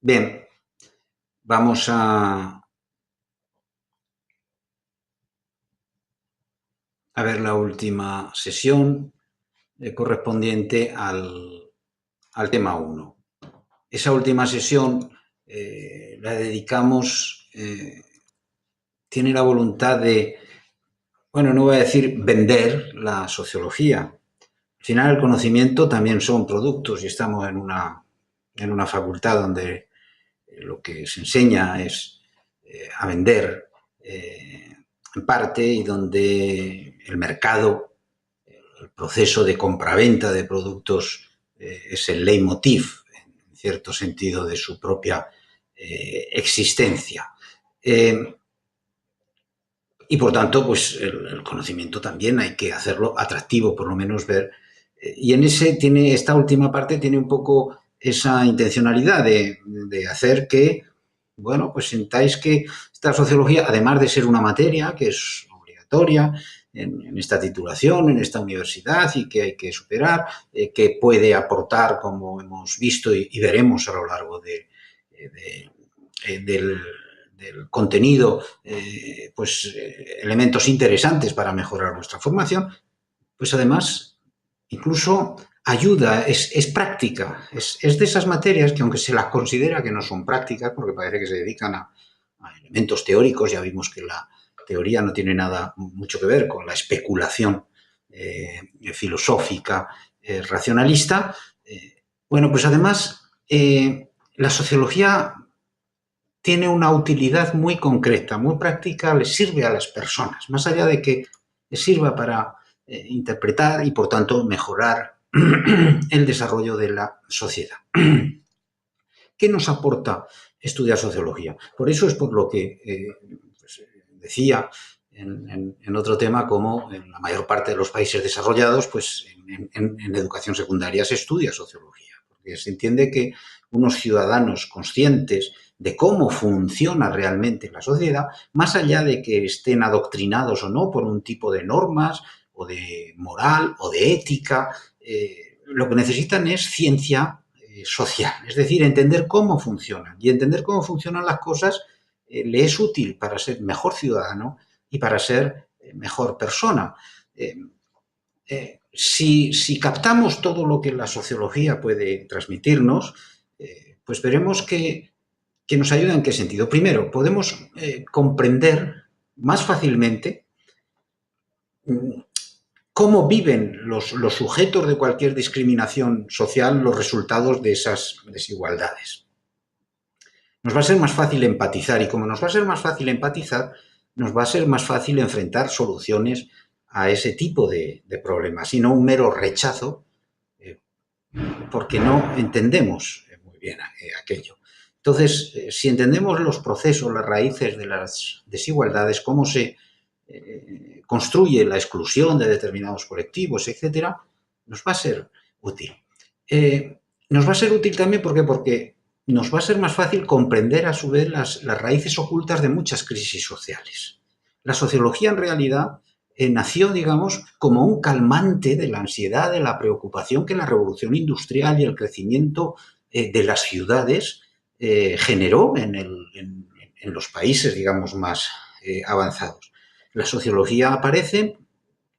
Bien, vamos a ver la última sesión correspondiente al tema 1. Esa última sesión la dedicamos, tiene la voluntad de, bueno, no voy a decir vender la sociología. Al final el conocimiento también son productos y estamos en una facultad donde lo que se enseña es a vender en parte y donde el mercado, el proceso de compraventa de productos es el leitmotiv, en cierto sentido, de su propia existencia. Y por tanto, pues el conocimiento también hay que hacerlo atractivo, por lo menos ver. Y en esta última parte tiene un poco esa intencionalidad de hacer que, bueno, pues sintáis que esta sociología, además de ser una materia que es obligatoria en esta titulación, en esta universidad y que hay que superar, que puede aportar, como hemos visto y veremos a lo largo del contenido, elementos interesantes para mejorar nuestra formación, pues además incluso ayuda, es práctica, es de esas materias que aunque se las considera que no son prácticas, porque parece que se dedican a elementos teóricos, ya vimos que la teoría no tiene nada mucho que ver con la especulación filosófica, racionalista. Bueno, pues además la sociología tiene una utilidad muy concreta, muy práctica, le sirve a las personas, más allá de que le sirva para interpretar y, por tanto, mejorar el desarrollo de la sociedad. ¿Qué nos aporta estudiar sociología? Por eso es por lo que decía en otro tema, como en la mayor parte de los países desarrollados, pues en educación secundaria se estudia sociología, porque se entiende que unos ciudadanos conscientes de cómo funciona realmente la sociedad, más allá de que estén adoctrinados o no por un tipo de normas o de moral o de ética, lo que necesitan es ciencia social, es decir, entender cómo funcionan. Y entender cómo funcionan las cosas le es útil para ser mejor ciudadano y para ser mejor persona. Si captamos todo lo que la sociología puede transmitirnos, pues veremos que nos ayuda en qué sentido. Primero, podemos comprender más fácilmente cómo viven los sujetos de cualquier discriminación social los resultados de esas desigualdades. Nos va a ser más fácil empatizar y como nos va a ser más fácil empatizar, nos va a ser más fácil enfrentar soluciones a ese tipo de problemas y no un mero rechazo porque no entendemos muy bien aquello. Entonces, si entendemos los procesos, las raíces de las desigualdades, cómo se construye la exclusión de determinados colectivos, etcétera, nos va a ser útil. Nos va a ser útil también porque nos va a ser más fácil comprender a su vez las raíces ocultas de muchas crisis sociales. La sociología en realidad nació, digamos, como un calmante de la ansiedad, de la preocupación que la revolución industrial y el crecimiento de las ciudades generó en los países, digamos, más avanzados. La sociología aparece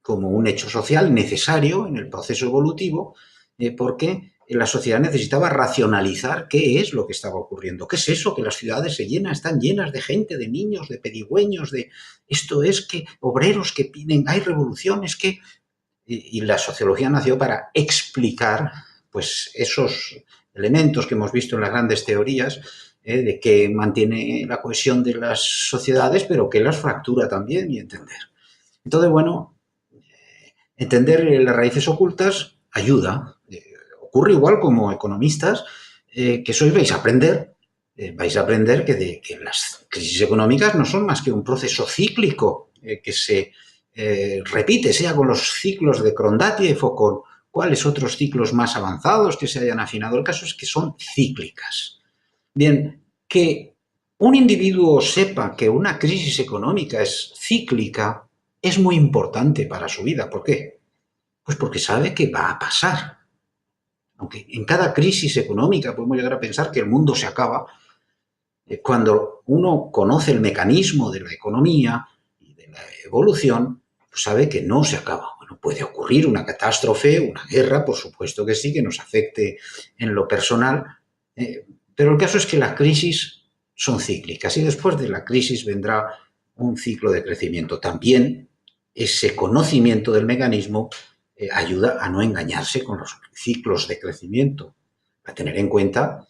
como un hecho social necesario en el proceso evolutivo porque la sociedad necesitaba racionalizar qué es lo que estaba ocurriendo. ¿Qué es eso? Que las ciudades están llenas de gente, de niños, de pedigüeños, de esto es que obreros que piden, hay revoluciones que... Y la sociología nació para explicar pues esos elementos que hemos visto en las grandes teorías de que mantiene la cohesión de las sociedades, pero que las fractura también y entender. Entonces, bueno, entender las raíces ocultas ayuda. Ocurre igual como economistas que sois, vais a aprender que las crisis económicas no son más que un proceso cíclico que se repite, sea con los ciclos de Krondatiev o con cuáles otros ciclos más avanzados que se hayan afinado. El caso es que son cíclicas. Bien, que un individuo sepa que una crisis económica es cíclica es muy importante para su vida. ¿Por qué? Pues porque sabe que va a pasar. aunque en cada crisis económica podemos llegar a pensar que el mundo se acaba, cuando uno conoce el mecanismo de la economía y de la evolución, pues sabe que no se acaba. Bueno, puede ocurrir una catástrofe, una guerra, por supuesto que sí, que nos afecte en lo personal, pero el caso es que las crisis son cíclicas y después de la crisis vendrá un ciclo de crecimiento. También ese conocimiento del mecanismo ayuda a no engañarse con los ciclos de crecimiento, a tener en cuenta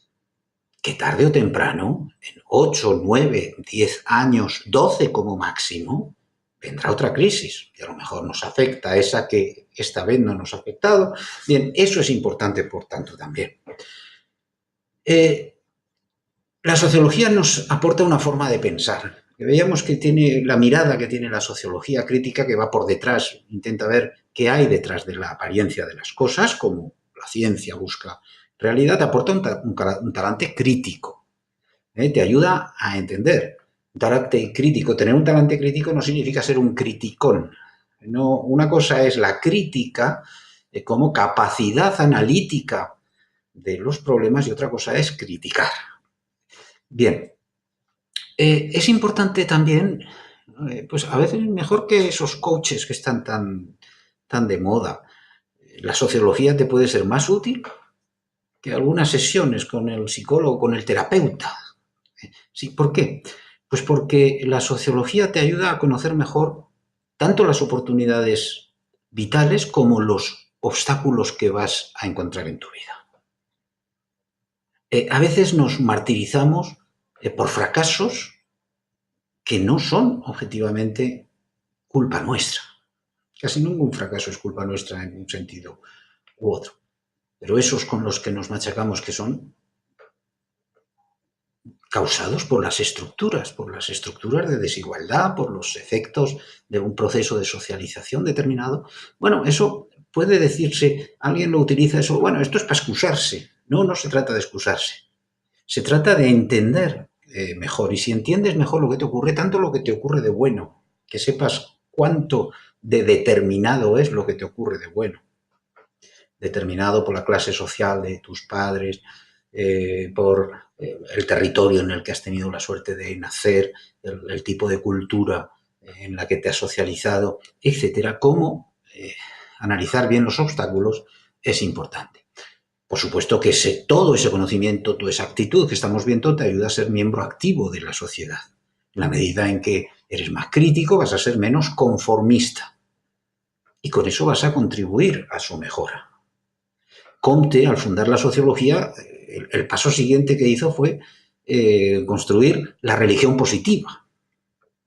que tarde o temprano, en 8, 9, 10 años, 12 como máximo, vendrá otra crisis, que a lo mejor nos afecta, esa que esta vez no nos ha afectado. Bien, eso es importante, por tanto, también. La sociología nos aporta una forma de pensar. Veíamos que tiene la mirada que tiene la sociología crítica, que va por detrás, intenta ver qué hay detrás de la apariencia de las cosas, como la ciencia busca realidad, aporta un talante crítico. Te ayuda a entender. Un talante crítico. Tener un talante crítico no significa ser un criticón. No, una cosa es la crítica como capacidad analítica de los problemas y otra cosa es criticar. Bien, es importante también, pues a veces mejor que esos coaches que están tan de moda. La sociología te puede ser más útil que algunas sesiones con el psicólogo, con el terapeuta. Sí, ¿por qué? Pues porque la sociología te ayuda a conocer mejor tanto las oportunidades vitales como los obstáculos que vas a encontrar en tu vida. A veces nos martirizamos por fracasos que no son objetivamente culpa nuestra. Casi ningún fracaso es culpa nuestra en un sentido u otro. Pero esos con los que nos machacamos que son causados por las estructuras de desigualdad, por los efectos de un proceso de socialización determinado. Bueno, eso puede decirse, alguien lo utiliza eso, bueno, esto es para excusarse. No, no se trata de excusarse. Se trata de entender mejor. Y si entiendes mejor lo que te ocurre, tanto lo que te ocurre de bueno, que sepas cuánto de determinado es lo que te ocurre de bueno. Determinado por la clase social de tus padres, por el territorio en el que has tenido la suerte de nacer, el tipo de cultura en la que te has socializado, etcétera. Cómo analizar bien los obstáculos es importante. Por supuesto que todo ese conocimiento, toda esa actitud que estamos viendo te ayuda a ser miembro activo de la sociedad. En la medida en que eres más crítico, vas a ser menos conformista. Y con eso vas a contribuir a su mejora. Comte, al fundar la sociología, el paso siguiente que hizo fue construir la religión positiva,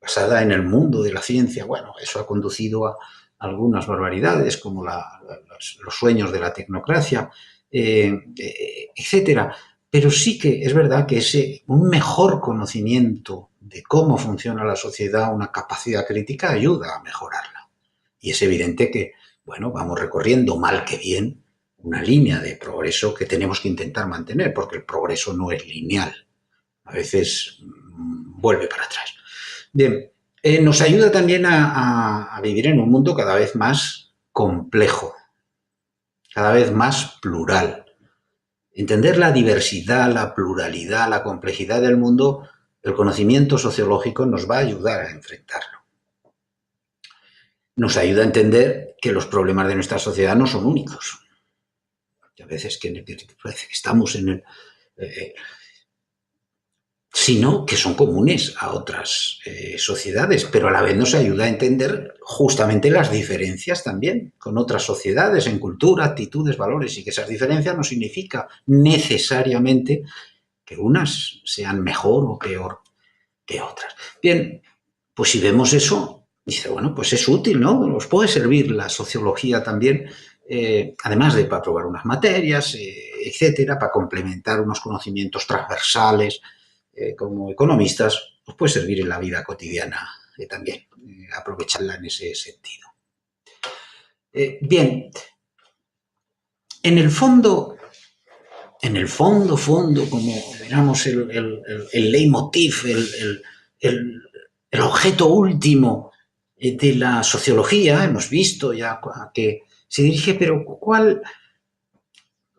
basada en el mundo de la ciencia. Bueno, eso ha conducido a algunas barbaridades, como los sueños de la tecnocracia, etcétera. Pero sí que es verdad que un mejor conocimiento de cómo funciona la sociedad, una capacidad crítica, ayuda a mejorarla. Y es evidente que, bueno, vamos recorriendo mal que bien una línea de progreso que tenemos que intentar mantener, porque el progreso no es lineal. A veces vuelve para atrás. Bien, nos ayuda también a vivir en un mundo cada vez más complejo, cada vez más plural. Entender la diversidad, la pluralidad, la complejidad del mundo, el conocimiento sociológico nos va a ayudar a enfrentarlo. Nos ayuda a entender que los problemas de nuestra sociedad no son únicos. A veces que parece que estamos en el... sino que son comunes a otras sociedades, pero a la vez nos ayuda a entender justamente las diferencias también con otras sociedades en cultura, actitudes, valores, y que esas diferencias no significa necesariamente que unas sean mejor o peor que otras. Bien, pues si vemos eso, dice, bueno, pues es útil, ¿no? Nos puede servir la sociología también, además de para probar unas materias, etcétera, para complementar unos conocimientos transversales como economistas, pues puede servir en la vida cotidiana también, aprovecharla en ese sentido. Bien, en el fondo, como miramos el leitmotiv, el objeto último de la sociología, hemos visto ya que se dirige, pero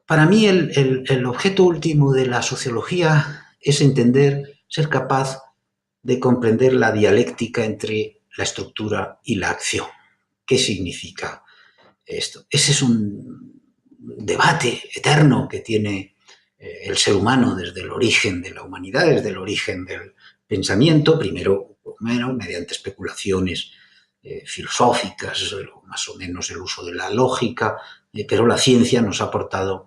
Para mí el objeto último de la sociología es entender, ser capaz de comprender la dialéctica entre la estructura y la acción. ¿Qué significa esto? Ese es un debate eterno que tiene el ser humano desde el origen de la humanidad, desde el origen del pensamiento, primero mediante especulaciones filosóficas, más o menos el uso de la lógica, pero la ciencia nos ha aportado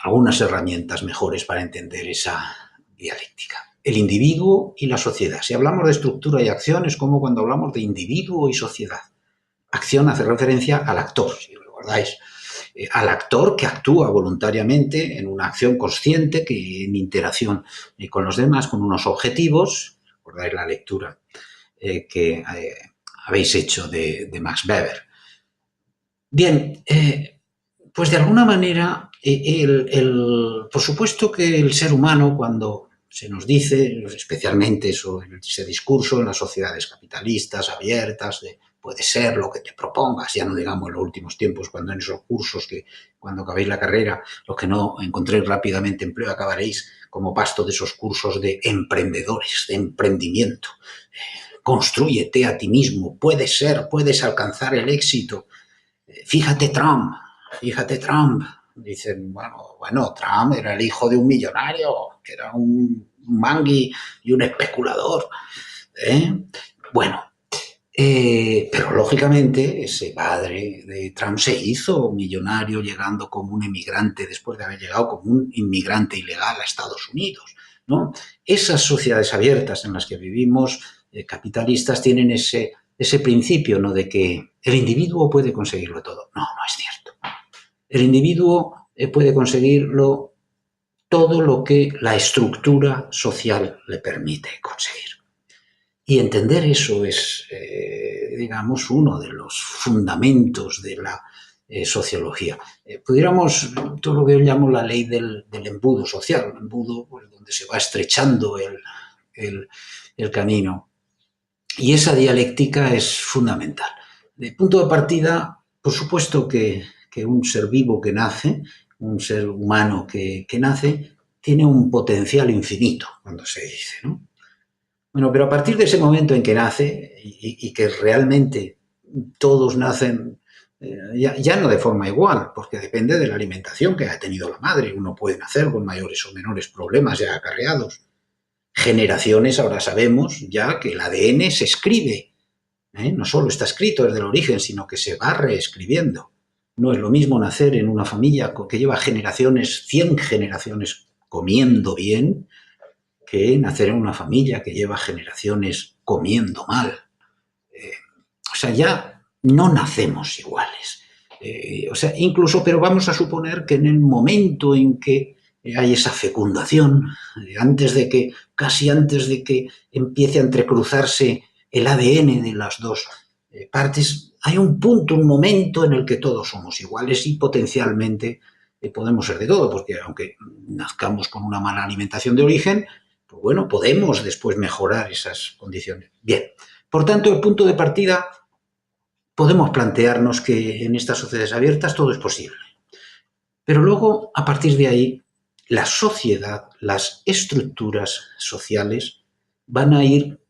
algunas herramientas mejores para entender esa dialéctica. El individuo y la sociedad. Si hablamos de estructura y acción, es como cuando hablamos de individuo y sociedad. Acción hace referencia al actor, si recordáis, al actor que actúa voluntariamente en una acción consciente, que en interacción con los demás, con unos objetivos. Recordáis la lectura que habéis hecho de Max Weber. Bien, pues de alguna manera, por supuesto que el ser humano, cuando se nos dice, especialmente ese discurso en las sociedades capitalistas, abiertas, puede ser lo que te propongas, ya no digamos en los últimos tiempos, cuando en esos cursos que cuando acabéis la carrera, los que no encontréis rápidamente empleo, acabaréis como pasto de esos cursos de emprendedores, de emprendimiento. Constrúyete a ti mismo, puedes alcanzar el éxito. Fíjate Trump, dicen, bueno, Trump era el hijo de un millonario, que era un mangui y un especulador. Bueno, pero lógicamente ese padre de Trump se hizo millonario llegando como un emigrante, después de haber llegado como un inmigrante ilegal a Estados Unidos, ¿no? Esas sociedades abiertas en las que vivimos, capitalistas, tienen ese principio, ¿no?, de que el individuo puede conseguirlo todo. No, no es cierto. El individuo puede conseguirlo todo lo que la estructura social le permite conseguir. Y entender eso es, digamos, uno de los fundamentos de la sociología. Pudiéramos, todo lo que yo llamo la ley del embudo social, un embudo donde se va estrechando el camino. Y esa dialéctica es fundamental. De punto de partida, por supuesto que un ser vivo que nace, un ser humano que nace, tiene un potencial infinito, cuando se dice, ¿no? Bueno, pero a partir de ese momento en que nace y que realmente todos nacen ya no de forma igual, porque depende de la alimentación que haya tenido la madre. Uno puede nacer con mayores o menores problemas ya acarreados. Generaciones, ahora sabemos ya que el ADN se escribe, no solo está escrito desde el origen, sino que se va reescribiendo. No es lo mismo nacer en una familia que lleva generaciones, 100 generaciones comiendo bien, que nacer en una familia que lleva generaciones comiendo mal. O sea, ya no nacemos iguales. O sea, incluso, pero vamos a suponer que en el momento en que hay esa fecundación, casi antes de que empiece a entrecruzarse el ADN de las dos partes, hay un punto, un momento en el que todos somos iguales y potencialmente podemos ser de todo, porque aunque nazcamos con una mala alimentación de origen, pues bueno, podemos después mejorar esas condiciones. Bien, por tanto, el punto de partida, podemos plantearnos que en estas sociedades abiertas todo es posible. Pero luego, a partir de ahí, la sociedad, las estructuras sociales van a ir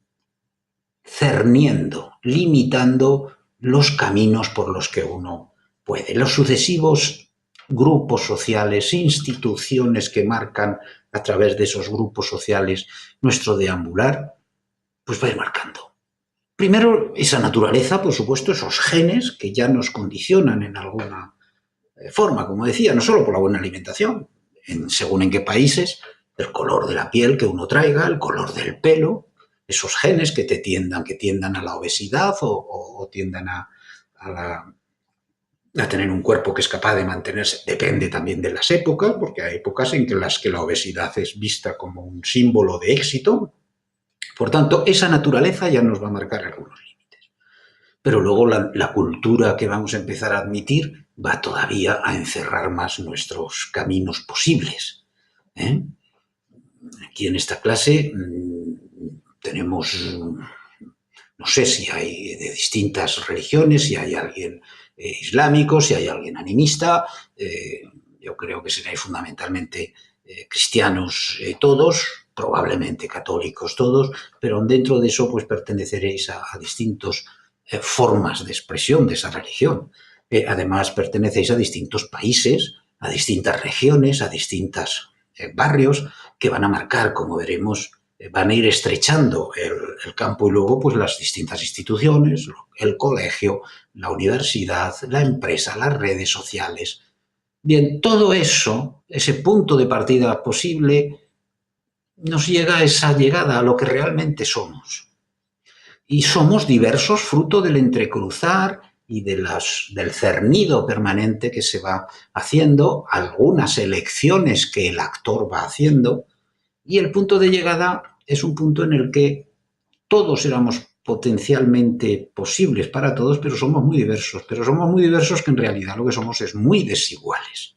cerniendo, limitando los caminos por los que uno puede. Los sucesivos grupos sociales, instituciones que marcan a través de esos grupos sociales nuestro deambular, pues va a ir marcando. Primero, esa naturaleza, por supuesto, esos genes que ya nos condicionan en alguna forma, como decía, no solo por la buena alimentación, según en qué países, el color de la piel que uno traiga, el color del pelo, esos genes que tiendan a la obesidad o tiendan a tener un cuerpo que es capaz de mantenerse. Depende también de las épocas, porque hay épocas en las que la obesidad es vista como un símbolo de éxito. Por tanto, esa naturaleza ya nos va a marcar algunos límites. Pero luego la cultura que vamos a empezar a admitir va todavía a encerrar más nuestros caminos posibles. Aquí en esta clase tenemos, no sé si hay de distintas religiones, si hay alguien islámico, si hay alguien animista, yo creo que seréis fundamentalmente cristianos todos, probablemente católicos todos, pero dentro de eso pues perteneceréis a distintas formas de expresión de esa religión. Además pertenecéis a distintos países, a distintas regiones, a distintos barrios que van a marcar, como veremos, van a ir estrechando el campo y luego pues las distintas instituciones, el colegio, la universidad, la empresa, las redes sociales. Bien, todo eso, ese punto de partida posible, nos llega a esa llegada a lo que realmente somos. Y somos diversos fruto del entrecruzar y del cernido permanente que se va haciendo, algunas elecciones que el actor va haciendo, y el punto de llegada es un punto en el que todos éramos potencialmente posibles para todos, pero somos muy diversos. Pero somos muy diversos que en realidad lo que somos es muy desiguales.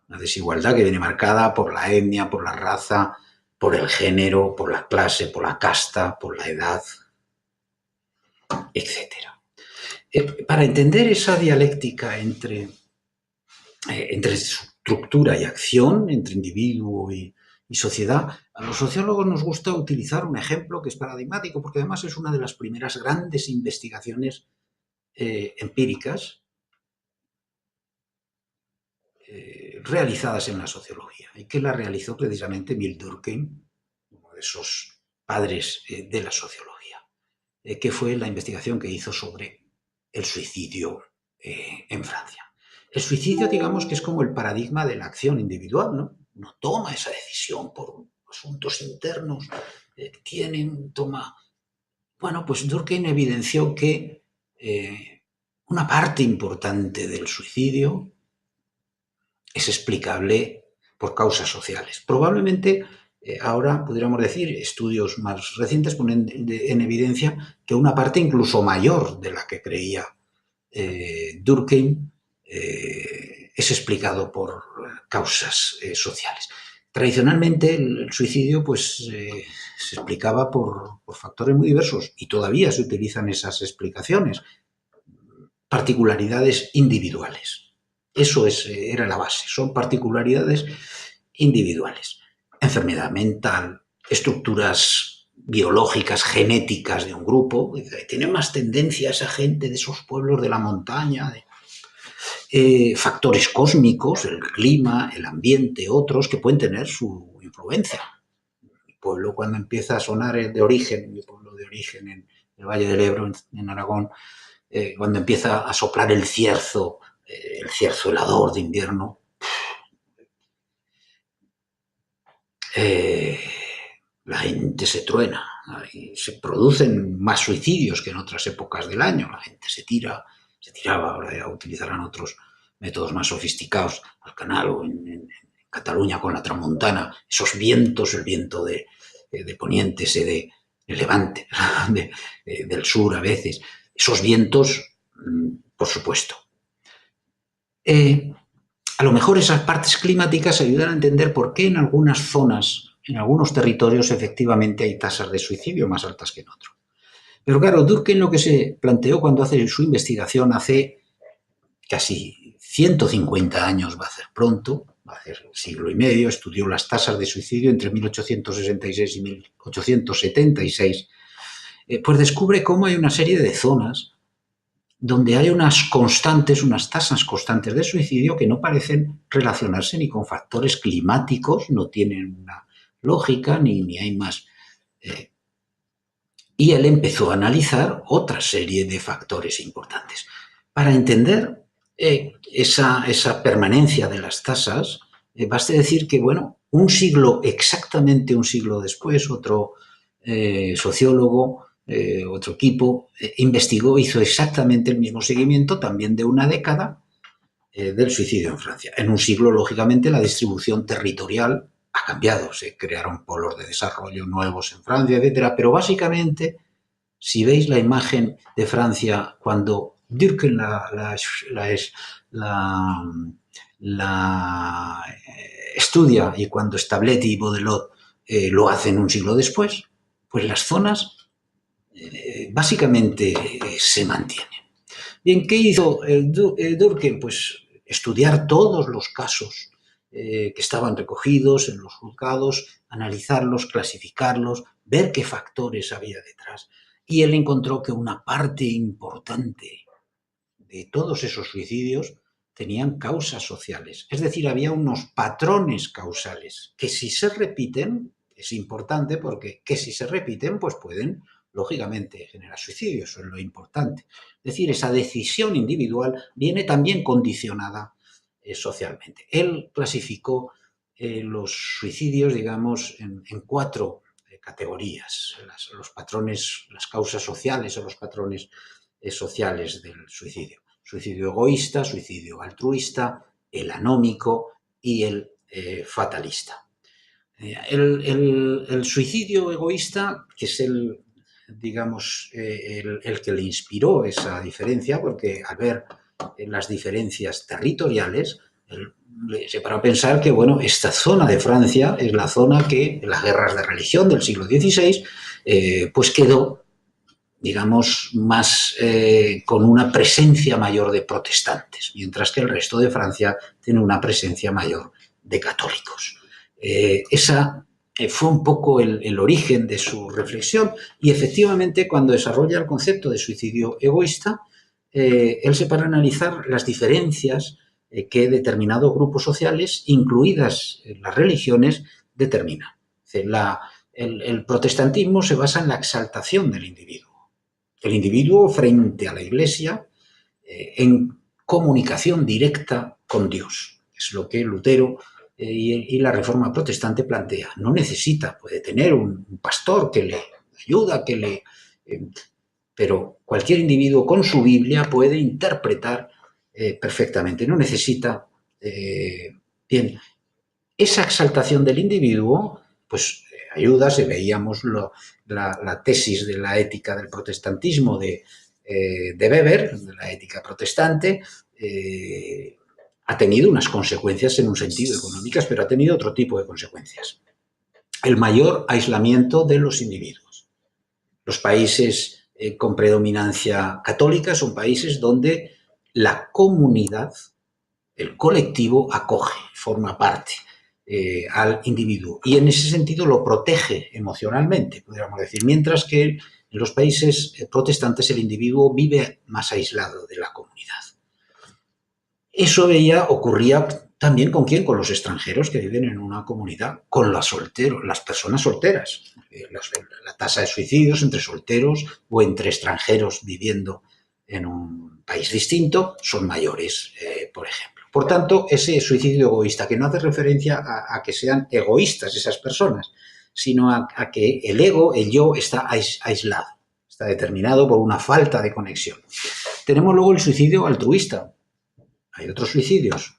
Una desigualdad que viene marcada por la etnia, por la raza, por el género, por la clase, por la casta, por la edad, etc. Para entender esa dialéctica entre estructura y acción, entre individuo y sociedad, a los sociólogos nos gusta utilizar un ejemplo que es paradigmático, porque además es una de las primeras grandes investigaciones empíricas realizadas en la sociología, y que la realizó precisamente Emile Durkheim, uno de esos padres de la sociología, que fue la investigación que hizo sobre el suicidio en Francia. El suicidio, digamos que es como el paradigma de la acción individual, ¿no? Uno toma esa decisión por asuntos internos, toma... Bueno, pues Durkheim evidenció que una parte importante del suicidio es explicable por causas sociales. Probablemente ahora podríamos decir, estudios más recientes ponen en evidencia que una parte incluso mayor de la que creía Durkheim es explicado por causas sociales. Tradicionalmente el suicidio pues, se explicaba por factores muy diversos y todavía se utilizan esas explicaciones, particularidades individuales. Eso era la base, son particularidades individuales. Enfermedad mental, estructuras biológicas, genéticas de un grupo, tiene más tendencia esa gente de esos pueblos de la montaña, factores cósmicos, el clima, el ambiente, otros que pueden tener su influencia. Mi pueblo cuando empieza a sonar de origen, mi pueblo de origen en el Valle del Ebro, en Aragón, cuando empieza a soplar el cierzo helador de invierno, la gente se truena, y se producen más suicidios que en otras épocas del año. La gente se tiraba, ahora ya utilizarán otros métodos más sofisticados, al canal o en Cataluña con la tramontana, esos vientos, el viento de poniente, de levante, del sur a veces, esos vientos, por supuesto. A lo mejor esas partes climáticas ayudan a entender por qué en algunas zonas, en algunos territorios, efectivamente hay tasas de suicidio más altas que en otros. Pero claro, Durkheim lo que se planteó cuando hace su investigación hace casi 150 años, va a ser pronto, va a ser siglo y medio, estudió las tasas de suicidio entre 1866 y 1876, pues descubre cómo hay una serie de zonas donde hay unas tasas constantes de suicidio que no parecen relacionarse ni con factores climáticos, no tienen una lógica, ni hay más. Y él empezó a analizar otra serie de factores importantes. Para entender esa permanencia de las tasas, basta decir que, bueno, exactamente un siglo después, otro sociólogo, otro equipo, investigó, hizo exactamente el mismo seguimiento, también de una década, del suicidio en Francia. En un siglo, lógicamente, la distribución territorial ha cambiado, se crearon polos de desarrollo nuevos en Francia, etcétera, pero básicamente, si veis la imagen de Francia cuando Durkheim la estudia y cuando Stabletti y Baudelot lo hacen un siglo después, pues las zonas básicamente se mantienen. Bien, ¿qué hizo Durkheim? Pues estudiar todos los casos que estaban recogidos en los juzgados, analizarlos, clasificarlos, ver qué factores había detrás. Y él encontró que una parte importante de todos esos suicidios tenían causas sociales. Es decir, había unos patrones causales que si se repiten, es importante porque que si se repiten, pues pueden, lógicamente, generar suicidio. Eso es lo importante. Es decir, esa decisión individual viene también condicionada socialmente. Él clasificó los suicidios, digamos, en cuatro categorías. Los patrones, las causas sociales o los patrones sociales del suicidio. Suicidio egoísta, suicidio altruista, el anómico y el fatalista. El suicidio egoísta, que es digamos, el que le inspiró esa diferencia, porque al ver las diferencias territoriales, se paró a pensar que, bueno, esta zona de Francia es la zona que, en las guerras de religión del siglo XVI, pues quedó, digamos, más con una presencia mayor de protestantes, mientras que el resto de Francia tiene una presencia mayor de católicos. Esa fue un poco el origen de su reflexión y efectivamente cuando desarrolla el concepto de suicidio egoísta, él se para a analizar las diferencias que determinados grupos sociales, incluidas las religiones, determinan. El protestantismo se basa en la exaltación del individuo. El individuo frente a la Iglesia en comunicación directa con Dios. Es lo que Lutero y la Reforma Protestante plantea. No necesita, puede tener un pastor que le ayuda, pero cualquier individuo con su Biblia puede interpretar perfectamente. No necesita... bien, esa exaltación del individuo, pues ayuda, si veíamos la tesis de la ética del protestantismo de Weber, de la ética protestante, ha tenido unas consecuencias en un sentido económicas, pero ha tenido otro tipo de consecuencias. El mayor aislamiento de los individuos. Los países con predominancia católica son países donde la comunidad, el colectivo, acoge, forma parte al individuo y en ese sentido lo protege emocionalmente, podríamos decir, mientras que en los países protestantes el individuo vive más aislado de la comunidad. Eso ocurría también ¿con quién? Con los extranjeros que viven en una comunidad, con las personas solteras. La tasa de suicidios entre solteros o entre extranjeros viviendo en un país distinto son mayores, por ejemplo. Por tanto, ese suicidio egoísta, que no hace referencia a que sean egoístas esas personas, sino a que el ego, el yo, está aislado, está determinado por una falta de conexión. Tenemos luego el suicidio altruista. Hay otros suicidios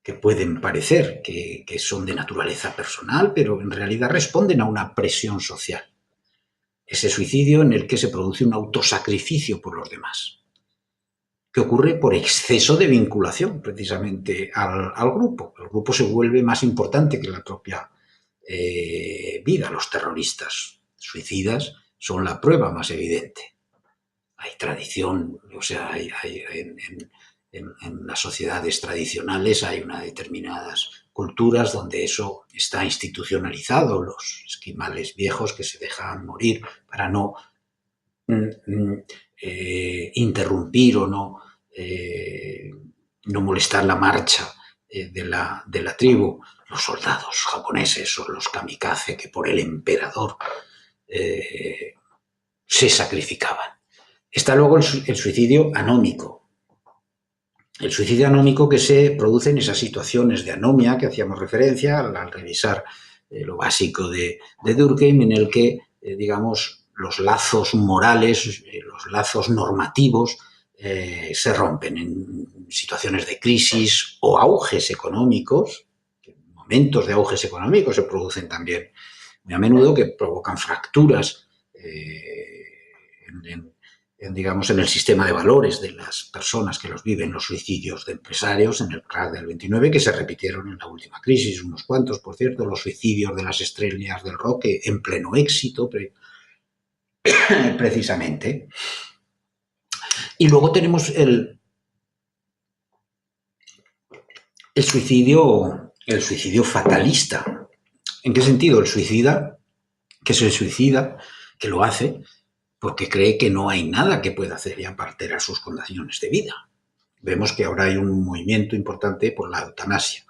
que pueden parecer que son de naturaleza personal, pero en realidad responden a una presión social. Ese suicidio en el que se produce un autosacrificio por los demás, que ocurre por exceso de vinculación precisamente al grupo. El grupo se vuelve más importante que la propia vida. Los terroristas suicidas son la prueba más evidente. Hay tradición, o sea, en las sociedades tradicionales hay unas determinadas culturas donde eso está institucionalizado, los esquimales viejos que se dejan morir para no interrumpir o no molestar la marcha de la tribu, los soldados japoneses o los kamikaze que por el emperador se sacrificaban. Está luego el suicidio anómico. El suicidio anómico que se produce en esas situaciones de anomia que hacíamos referencia al revisar lo básico de Durkheim, en el que, digamos, los lazos morales, los lazos normativos se rompen en situaciones de crisis o auges económicos. Momentos de auges económicos se producen también muy a menudo que provocan fracturas digamos, en el sistema de valores de las personas que los viven, los suicidios de empresarios en el crack del 29, que se repitieron en la última crisis, unos cuantos, por cierto, los suicidios de las estrellas del rock en pleno éxito, precisamente. Y luego tenemos el el suicidio fatalista. ¿En qué sentido? El suicida, que se suicida, que lo hace porque cree que no hay nada que pueda hacer ya para alterar sus condiciones de vida. Vemos que ahora hay un movimiento importante por la eutanasia.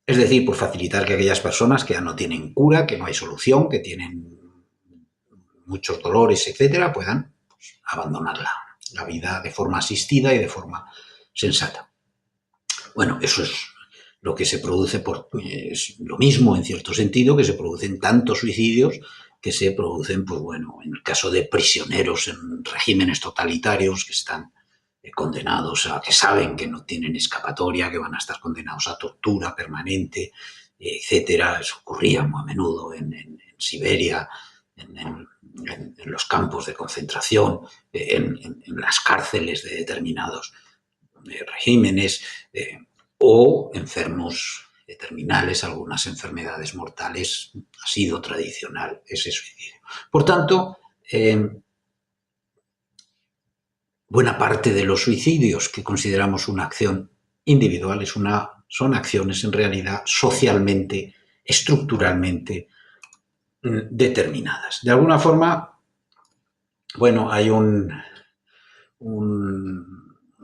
Es decir, por facilitar que aquellas personas que ya no tienen cura, que no hay solución, que tienen muchos dolores, etcétera, puedan abandonar la vida de forma asistida y de forma sensata. Bueno, eso es lo que se produce es lo mismo en cierto sentido que se producen tantos suicidios que se producen, pues bueno, en el caso de prisioneros en regímenes totalitarios que están condenados que saben que no tienen escapatoria, que van a estar condenados a tortura permanente, etcétera. Eso ocurría muy a menudo en Siberia, en los campos de concentración, en las cárceles de determinados regímenes, o enfermos terminales, algunas enfermedades mortales, ha sido tradicional ese suicidio. Por tanto, buena parte de los suicidios que consideramos una acción individual son acciones en realidad socialmente, estructuralmente determinadas. De alguna forma, bueno, hay una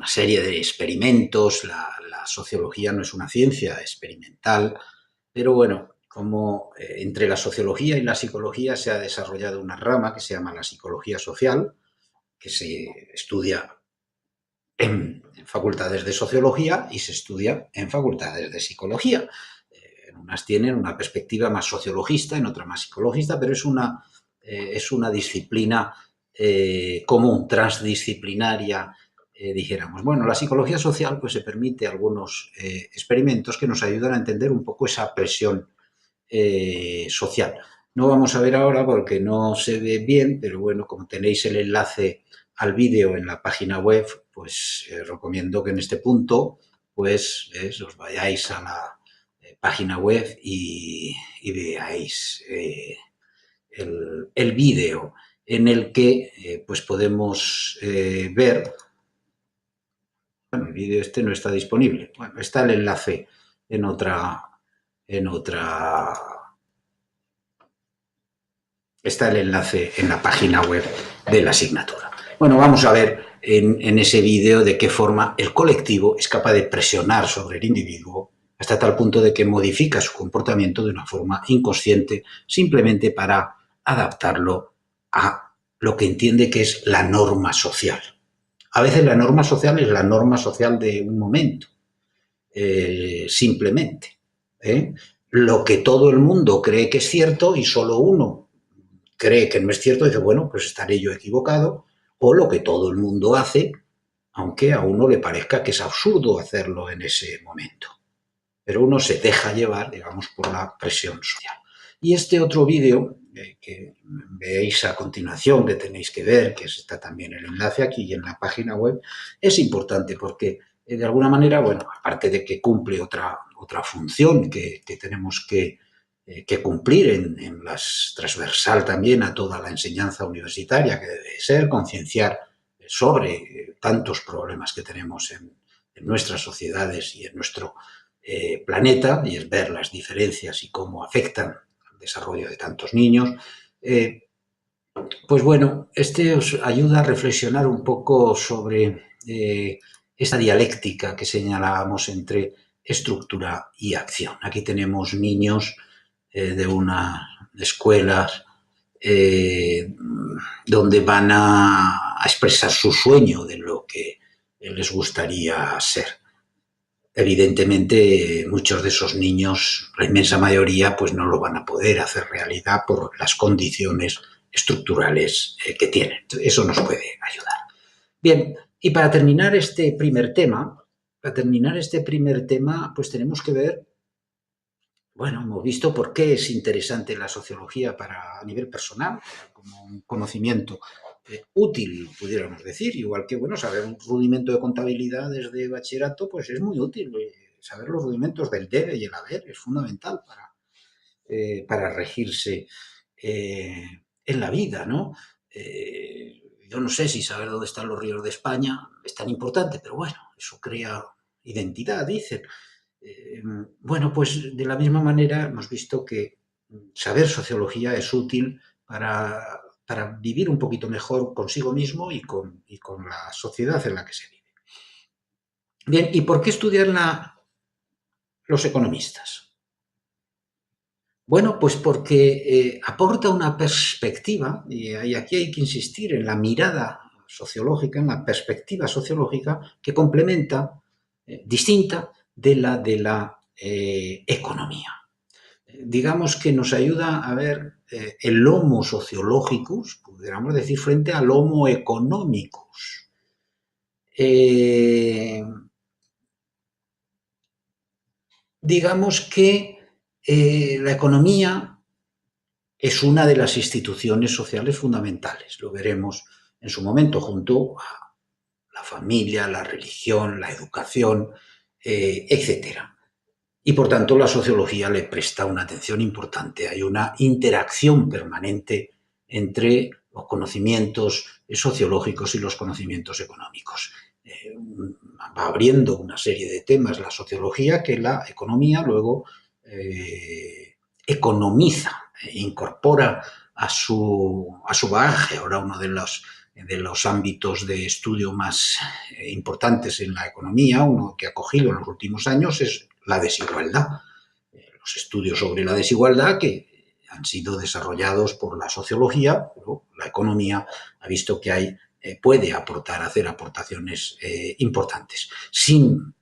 serie de experimentos, la sociología no es una ciencia experimental, pero bueno, como entre la sociología y la psicología se ha desarrollado una rama que se llama la psicología social, que se estudia en facultades de sociología y se estudia en facultades de psicología. En unas tienen una perspectiva más sociologista, en otras más psicologista, pero es una disciplina común, transdisciplinaria, dijéramos. Bueno, la psicología social pues se permite algunos experimentos que nos ayudan a entender un poco esa presión social. No vamos a ver ahora porque no se ve bien, pero bueno, como tenéis el enlace al vídeo en la página web, pues recomiendo que en este punto pues os vayáis a la página web y veáis el vídeo en el que pues podemos ver. Bueno, el vídeo este no está disponible. Bueno, está el enlace en otra está el enlace en la página web de la asignatura. Bueno, vamos a ver en ese vídeo de qué forma el colectivo es capaz de presionar sobre el individuo hasta tal punto de que modifica su comportamiento de una forma inconsciente simplemente para adaptarlo a lo que entiende que es la norma social. A veces la norma social es la norma social de un momento, simplemente. Lo que todo el mundo cree que es cierto y solo uno cree que no es cierto, dice, bueno, pues estaré yo equivocado, o lo que todo el mundo hace, aunque a uno le parezca que es absurdo hacerlo en ese momento. Pero uno se deja llevar, digamos, por la presión social. Y este otro vídeo que veis a continuación, que tenéis que ver, que está también el enlace aquí en la página web, es importante porque de alguna manera, bueno, aparte de que cumple otra función que tenemos que cumplir en las transversal también a toda la enseñanza universitaria, que debe ser concienciar sobre tantos problemas que tenemos en nuestras sociedades y en nuestro planeta, y es ver las diferencias y cómo afectan al desarrollo de tantos niños. Pues bueno, este os ayuda a reflexionar un poco sobre esa dialéctica que señalábamos entre estructura y acción. Aquí tenemos niños de unas escuelas donde van a expresar su sueño de lo que les gustaría ser. Evidentemente, muchos de esos niños, la inmensa mayoría, pues no lo van a poder hacer realidad por las condiciones estructurales que tienen. Eso nos puede ayudar. Bien, y para terminar este primer tema, pues tenemos que ver, bueno, hemos visto por qué es interesante la sociología a nivel personal, como un conocimiento útil, pudiéramos decir, igual que, bueno, saber un rudimento de contabilidad desde bachillerato, pues es muy útil. Saber los rudimentos del debe y el haber es fundamental para regirse en la vida, ¿no? Yo no sé si saber dónde están los ríos de España es tan importante, pero bueno, eso crea identidad, dicen. Bueno, pues de la misma manera hemos visto que saber sociología es útil para vivir un poquito mejor consigo mismo y con la sociedad en la que se vive. Bien, ¿y por qué estudiar los economistas? Bueno, pues porque aporta una perspectiva, y aquí hay que insistir en la mirada sociológica, en la perspectiva sociológica que complementa, distinta de la economía. Digamos que nos ayuda a ver el homo sociologicus, podríamos decir, frente al homo economicus. Digamos que la economía es una de las instituciones sociales fundamentales. Lo veremos en su momento junto a la familia, la religión, la educación, etc. Y por tanto la sociología le presta una atención importante. Hay una interacción permanente entre los conocimientos sociológicos y los conocimientos económicos. Va abriendo una serie de temas la sociología que la economía luego economiza, incorpora a su bagaje. Ahora uno de los ámbitos de estudio más importantes en la economía, uno que ha cogido en los últimos años, es la desigualdad. Los estudios sobre la desigualdad que han sido desarrollados por la sociología, pero la economía ha visto que puede hacer aportaciones importantes. Sin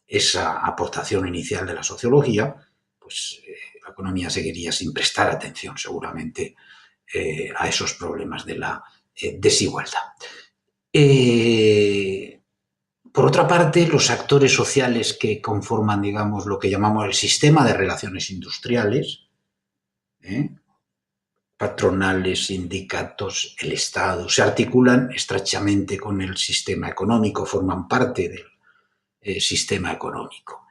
esa aportación inicial de la sociología, pues la economía seguiría sin prestar atención seguramente a esos problemas de la desigualdad. Por otra parte, los actores sociales que conforman, digamos, lo que llamamos el sistema de relaciones industriales, patronales, sindicatos, el Estado, se articulan estrechamente con el sistema económico, forman parte del sistema económico.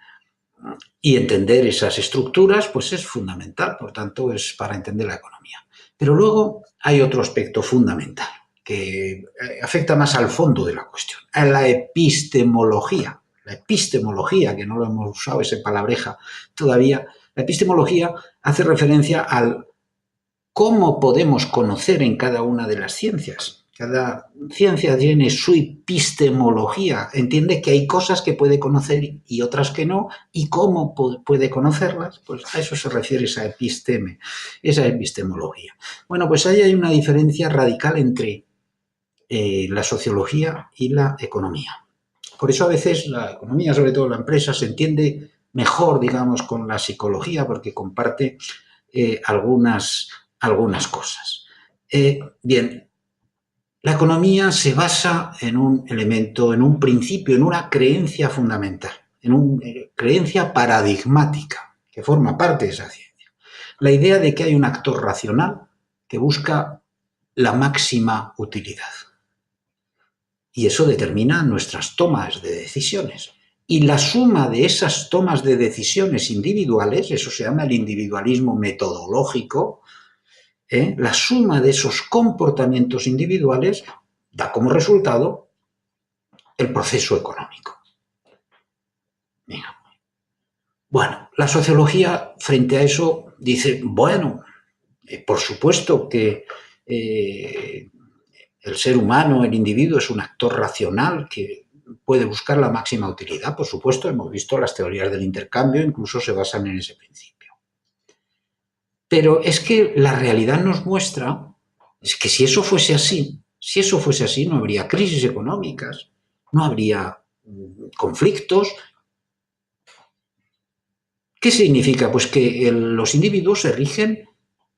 Y entender esas estructuras pues es fundamental, por tanto es para entender la economía. Pero luego hay otro aspecto fundamental que afecta más al fondo de la cuestión, a la epistemología. La epistemología, que no lo hemos usado esa palabreja todavía, la epistemología hace referencia al cómo podemos conocer en cada una de las ciencias. Cada ciencia tiene su epistemología, entiende que hay cosas que puede conocer y otras que no, y cómo puede conocerlas, pues a eso se refiere esa epistemología. Bueno, pues ahí hay una diferencia radical entre la sociología y la economía. Por eso a veces la economía, sobre todo la empresa, se entiende mejor, digamos, con la psicología, porque comparte algunas cosas. Bien, la economía se basa en un elemento, en un principio, en una creencia fundamental, en una creencia paradigmática que forma parte de esa ciencia. La idea de que hay un actor racional que busca la máxima utilidad. Y eso determina nuestras tomas de decisiones. Y la suma de esas tomas de decisiones individuales, eso se llama el individualismo metodológico, la suma de esos comportamientos individuales da como resultado el proceso económico. Bueno, la sociología frente a eso dice, bueno, por supuesto que el ser humano, el individuo, es un actor racional que puede buscar la máxima utilidad. Por supuesto, hemos visto las teorías del intercambio, incluso se basan en ese principio. Pero es que la realidad nos muestra es que si eso fuese así, no habría crisis económicas, no habría conflictos. ¿Qué significa? Pues que los individuos se rigen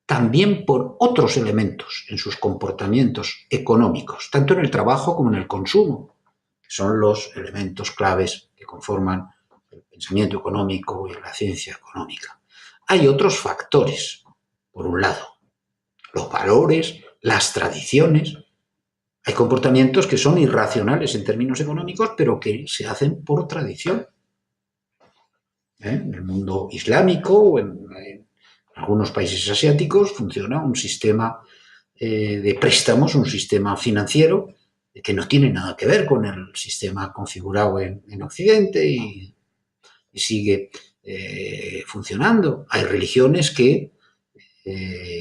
también por otros elementos en sus comportamientos económicos, tanto en el trabajo como en el consumo, que son los elementos claves que conforman el pensamiento económico y la ciencia económica. Hay otros factores, por un lado, los valores, las tradiciones. Hay comportamientos que son irracionales en términos económicos, pero que se hacen por tradición. En el mundo islámico o en algunos países asiáticos funciona un sistema de préstamos, un sistema financiero que no tiene nada que ver con el sistema configurado en Occidente y sigue funcionando. Hay religiones que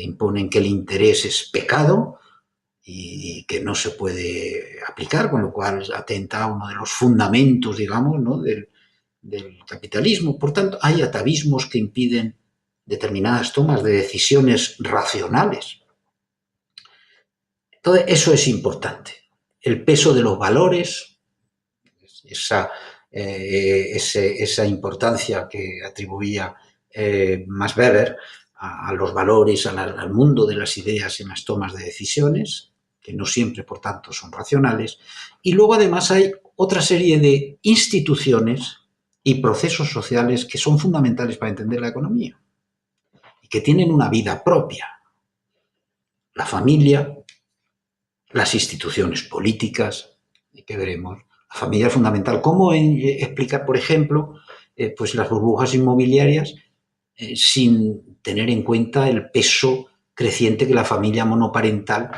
imponen que el interés es pecado y que no se puede aplicar, con lo cual atenta a uno de los fundamentos, digamos, ¿no?, del capitalismo. Por tanto, hay atavismos que impiden determinadas tomas de decisiones racionales. Entonces, eso es importante. El peso de los valores, esa importancia que atribuía Max Weber a los valores, al mundo de las ideas en las tomas de decisiones, que no siempre, por tanto, son racionales. Y luego, además, hay otra serie de instituciones y procesos sociales que son fundamentales para entender la economía y que tienen una vida propia. La familia, las instituciones políticas, y que veremos. La familia es fundamental. ¿Cómo explicar, por ejemplo, pues las burbujas inmobiliarias sin tener en cuenta el peso creciente que la familia monoparental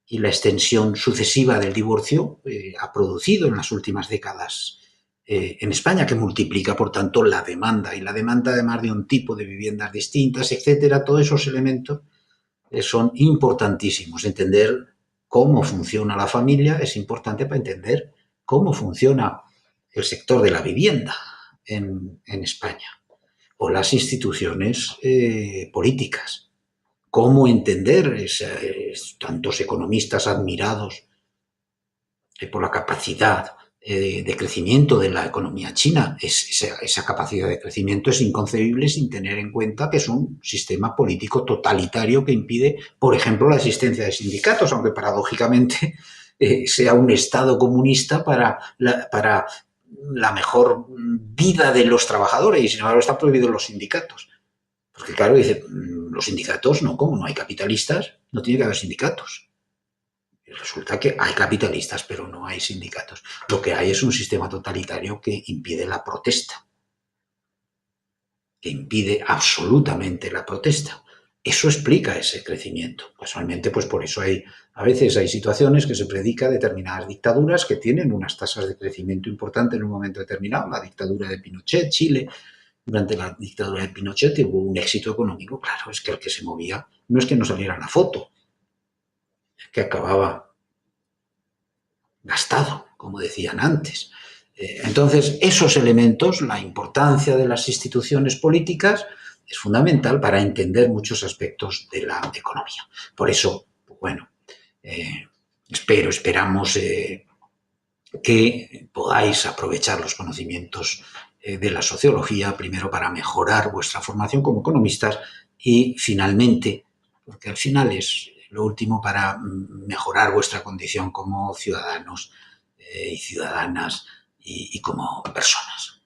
y la extensión sucesiva del divorcio ha producido en las últimas décadas en España, que multiplica, por tanto, la demanda, y la demanda además de un tipo de viviendas distintas, etcétera? Todos esos elementos son importantísimos. Entender cómo funciona la familia es importante para entender cómo funciona el sector de la vivienda en España, o las instituciones políticas. Cómo entender tantos economistas admirados por la capacidad de crecimiento de la economía china. Esa capacidad de crecimiento es inconcebible sin tener en cuenta que es un sistema político totalitario que impide, por ejemplo, la existencia de sindicatos, aunque paradójicamente sea un Estado comunista para la mejor vida de los trabajadores, y sin embargo están prohibidos los sindicatos. Porque claro, dice, los sindicatos no, ¿cómo? No hay capitalistas, no tiene que haber sindicatos. Y resulta que hay capitalistas, pero no hay sindicatos. Lo que hay es un sistema totalitario que impide la protesta, que impide absolutamente la protesta. Eso explica ese crecimiento. Casualmente, pues por eso a veces hay situaciones que se predica determinadas dictaduras que tienen unas tasas de crecimiento importantes en un momento determinado. La dictadura de Pinochet, Chile, durante la dictadura de Pinochet hubo un éxito económico. Claro, es que el que se movía no es que no saliera la foto, es que acababa gastado, como decían antes. Entonces, esos elementos, la importancia de las instituciones políticas, es fundamental para entender muchos aspectos de la economía. Por eso, bueno, esperamos que podáis aprovechar los conocimientos de la sociología, primero para mejorar vuestra formación como economistas y finalmente, porque al final es lo último, para mejorar vuestra condición como ciudadanos y ciudadanas y como personas.